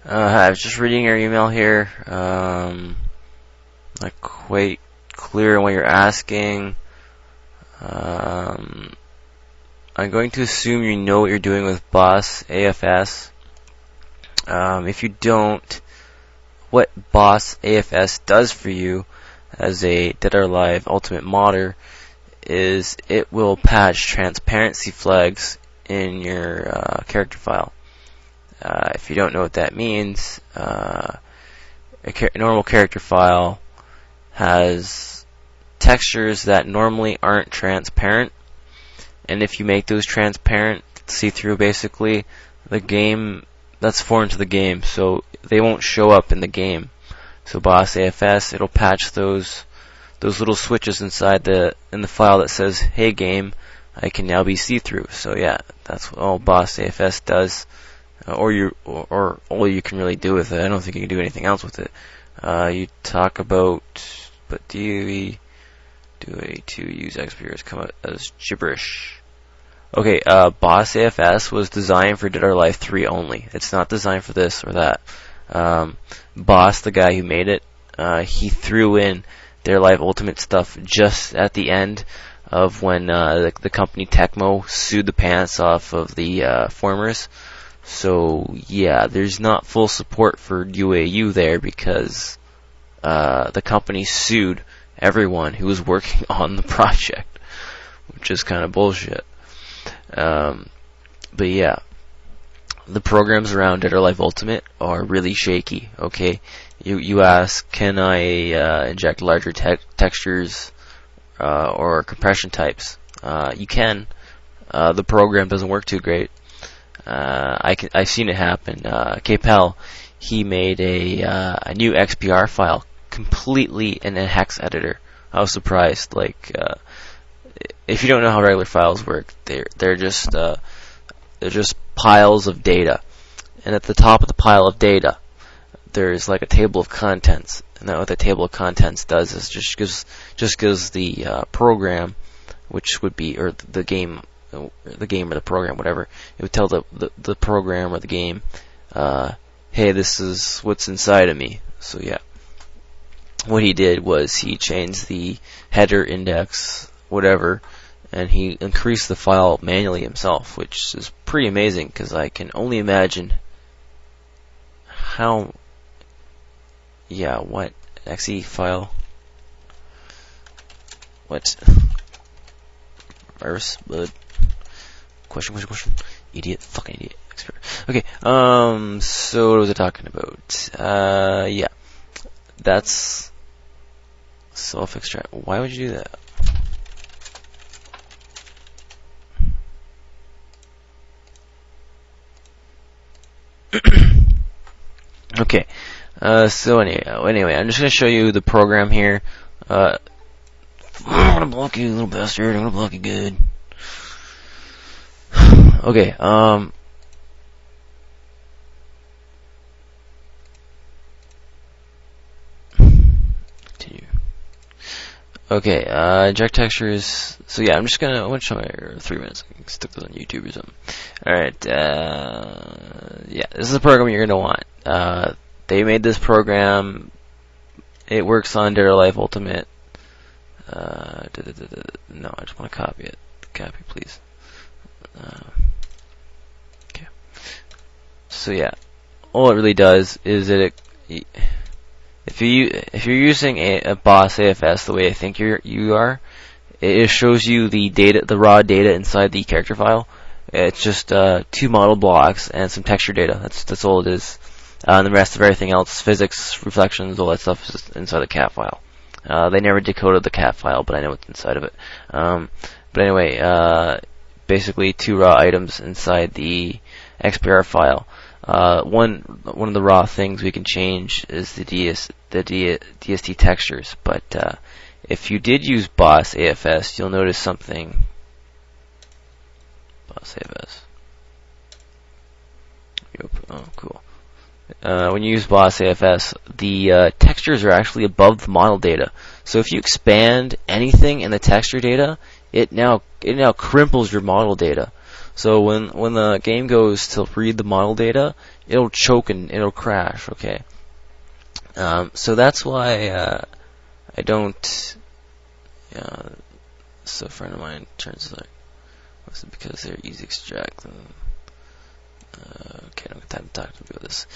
I was just reading your email here. Not quite clear on what you're asking. I'm going to assume you know what you're doing with BossAFS. If you don't, what BossAFS does for you as a Dead or Alive Ultimate modder is it will patch transparency flags in your character file. If you don't know what that means, a normal character file has textures that normally aren't transparent, and if you make those transparent, see-through basically, the game, that's foreign to the game, so they won't show up in the game. So BossAFS, it'll patch those little switches inside in the file that says, "Hey game, I can now be see-through." So yeah, that's what all BossAFS does, or all you can really do with it. I don't think you can do anything else with it. You talk about, but do a to use xprExpBuild come out as gibberish. Okay, BossAFS was designed for Dead or Alive 3 only. It's not designed for this or that. Boss, the guy who made it, he threw in Dead or Alive Ultimate stuff just at the end of when the company Tecmo sued the pants off of the formers. So yeah, there's not full support for UAU there because the company sued everyone who was working on the project, which is kind of bullshit. But yeah, the programs around Dead or Alive Ultimate are really shaky. Okay, you ask, can I inject larger textures or compression types? You can. The program doesn't work too great. I've seen it happen. KPEL, he made a new XPR file completely in a hex editor. I was surprised. Like, if you don't know how regular files work, they're just piles of data, and at the top of the pile of data, there's like a table of contents. And what the table of contents does is just gives the program, which would be, or the game or the program, whatever. It would tell the program or the game, hey, this is what's inside of me. So yeah, what he did was he changed the header index, whatever, and he increased the file manually himself, which is pretty amazing because I can only imagine how. Yeah, what exe file? What? Virus, bud. Question. Idiot, fucking idiot. Okay. So what was I talking about? Yeah, that's self-extract. Why would you do that? Okay. So anyway, I'm just gonna show you the program here. I'm gonna block you, little bastard. I'm gonna block you good. Okay. Continue. Okay. Inject textures. So yeah, I'm gonna show my 3 minutes. I can stick those on YouTube or something. All right. Yeah, this is the program you're gonna want. They made this program. It works on Dead or Alive Ultimate. No, I just want to copy it. Copy, please. Okay. So yeah, all it really does is that if you're using a BossAFS the way I think you are, it shows you the data, the raw data inside the character file. It's just 2 model blocks and some texture data. That's all it is. And the rest of everything else, physics, reflections, all that stuff is inside the cat file. They never decoded the cat file, but I know what's inside of it. But anyway, basically 2 raw items inside the XPR file. One of the raw things we can change is the DST textures. But if you did use BossAFS, you'll notice something. BossAFS. Oh, cool. When you use BossAFS, the textures are actually above the model data. So if you expand anything in the texture data, it now crimples your model data. So when the game goes to read the model data, it'll choke and it'll crash. Okay, so that's why I don't. So a friend of mine turns like, was it because they're easy extract? Okay, I don't have time to talk to you about this.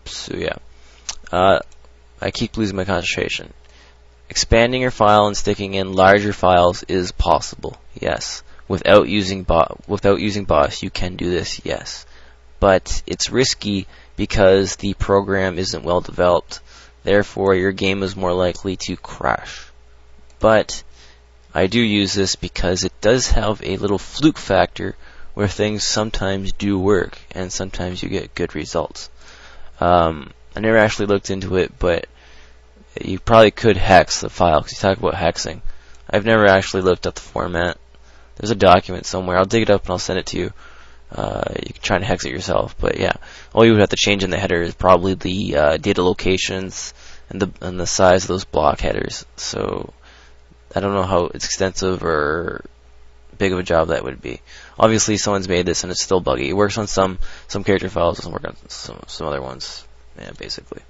So yeah, I keep losing my concentration. Expanding your file and sticking in larger files is possible. Yes, without using BossAFS, you can do this. Yes, but it's risky because the program isn't well developed. Therefore, your game is more likely to crash. But I do use this because it does have a little fluke factor where things sometimes do work and sometimes you get good results. I never actually looked into it, but you probably could hex the file because you talk about hexing. I've never actually looked up the format. There's a document somewhere. I'll dig it up and I'll send it to you. You can try and hex it yourself, but yeah, all you would have to change in the header is probably the data locations and the size of those block headers. So I don't know how extensive or big of a job that would be. Obviously, someone's made this and it's still buggy. It works on some character files, doesn't work on some other ones. Yeah, basically.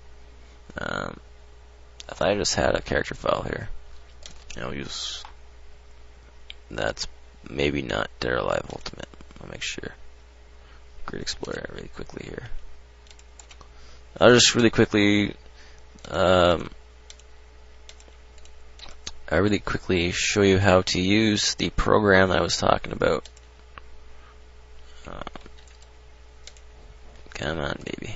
I thought I just had a character file here. I'll use. That's maybe not Dead or Alive Ultimate. I'll make sure. Grid Explorer really quickly here. I'll just really quickly show you how to use the program I was talking about. Come on, baby.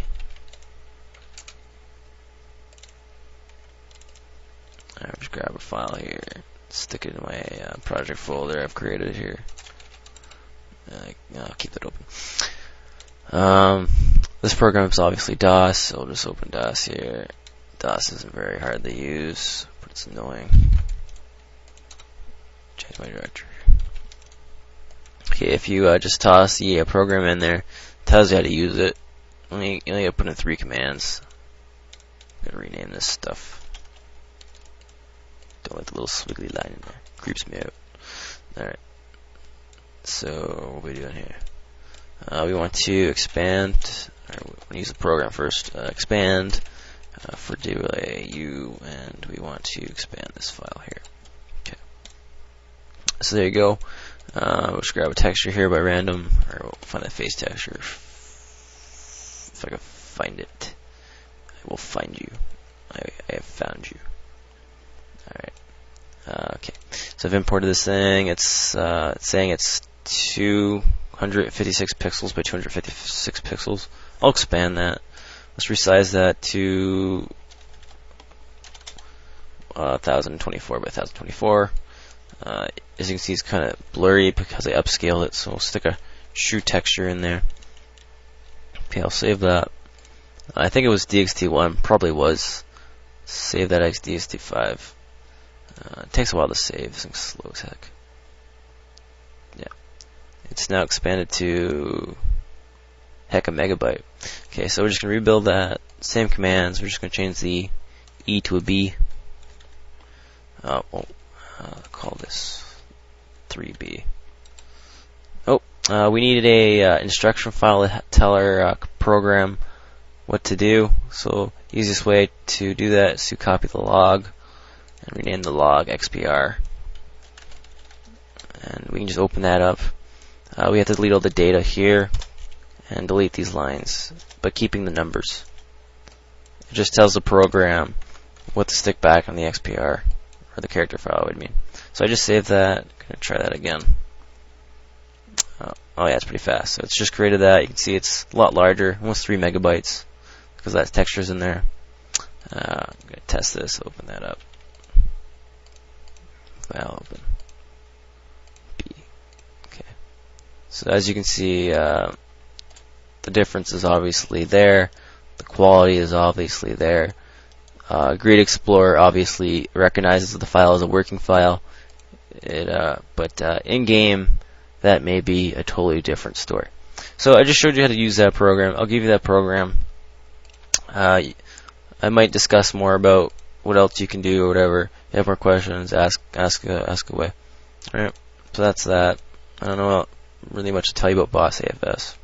Alright, just grab a file here, stick it in my project folder I've created here. I'll keep it open. This program is obviously DOS, so I'll just open DOS here. DOS isn't very hard to use, but it's annoying. Change my directory. Okay, if you just toss the program in there, it tells you how to use it. You only have to put in 3 commands. I'm gonna rename this stuff. Don't like the little squiggly line in there. Creeps me out. Alright. So, what are we doing here? We want to expand. We want to use the program first. Expand for DU, and we want to expand this file here. Okay. So there you go. We'll just grab a texture here by random, or we'll find that face texture. If I can find it, I will find you. I have found you. Alright. Okay. So I've imported this thing. It's saying it's 256 pixels by 256 pixels. I'll expand that. Let's resize that to 1024 by 1024. As you can see, it's kind of blurry because I upscaled it, so we'll stick a true texture in there. Okay, I'll save that. I think it was DXT1, probably was. Save that as DXT5. It takes a while to save, this thing's slow as heck. Yeah. It's now expanded to heck a megabyte. Okay, so we're just going to rebuild that. Same commands, we're just going to change the E to a B. Call this 3B. We needed a instruction file to tell our program what to do. So the easiest way to do that is to copy the log and rename the log xpr. And we can just open that up. We have to delete all the data here and delete these lines, but keeping the numbers. It just tells the program what to stick back on the xpr, or the character file, I mean. So I just saved that. Gonna try that again. Oh yeah, it's pretty fast. So it's just created that. You can see it's a lot larger, almost 3 megabytes, because that texture's in there. I'm gonna test this. Open that up. File open. B. Okay. So as you can see, the difference is obviously there. The quality is obviously there. Grid Explorer obviously recognizes that the file is a working file. But in game, that may be a totally different story. So I just showed you how to use that program. I'll give you that program. I might discuss more about what else you can do or whatever. If you have more questions, ask away. Alright, so that's that. I don't know really much to tell you about BossAFS.